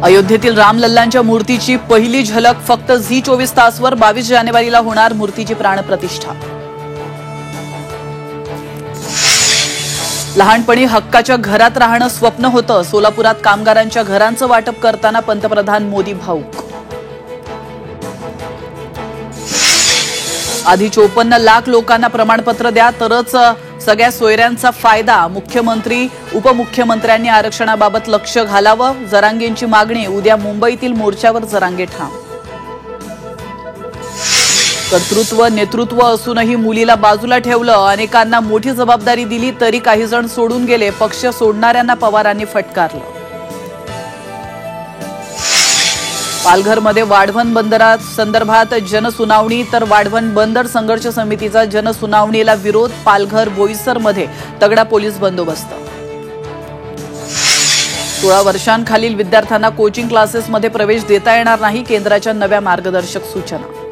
अयोध्येतील रामलल्लांच्या मूर्तीची पहिली झलक फक्त झी24 तासवर 22 जानेवारीला होणार मूर्तीची प्राणप्रतिष्ठा। लहानपणी हक्काच्या घरात राहणं स्वप्न होतं। सोलापुरात कामगारांच्या घरांचं वाटप करताना पंतप्रधान मोदी भावुक। आधी 54 लाख लोकांना प्रमाणपत्र द्या तरच सगळ्या सोयऱ्यांचा फायदा। मुख्यमंत्री उपमुख्यमंत्र्यांनी आरक्षणाबाबत लक्ष घालावं। जरांगेंची मागणी। उद्या मुंबईतील मोर्चावर जरांगे ठाम। कर्तृत्व नेतृत्व असूनही मुलीला बाजूला ठेवलं। अनेकांना मोठी जबाबदारी दिली तरी काही जण सोडून गेले। पक्ष सोडणाऱ्यांना पवारांनी फटकारलं। पालघरमध्ये वाढवण बंदरा संदर्भात जनसुनावणी तर वाढवण बंदर संघर्ष समितीचा जनसुनावणीला विरोध। पालघर बोईसरमध्ये तगडा पोलीस बंदोबस्त। 16 वर्षांखालील विद्यार्थ्यांना कोचिंग क्लासेसमध्ये प्रवेश देता येणार नाही। केंद्राच्या नव्या मार्गदर्शक सूचना।